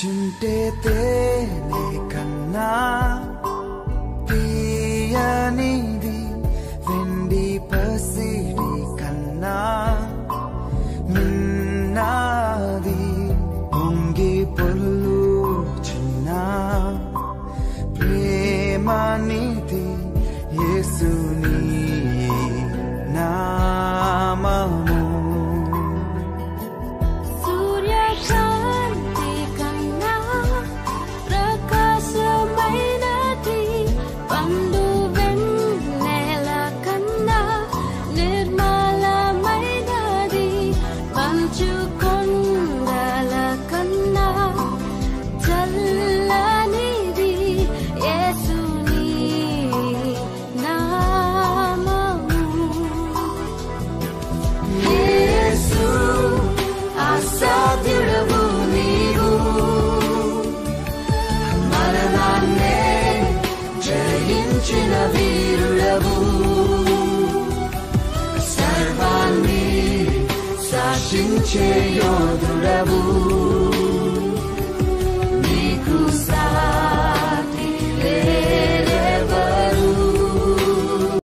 చుంటే తేనె కన్నా తీయనిది, వెండి పసిడి కన్నా మిన్నది, పొంగి పొల్లుచున్న ప్రేమనిది యేసుని నామము. వీరుడవు, సర్వాన్ని శాసించే యోధుడవు.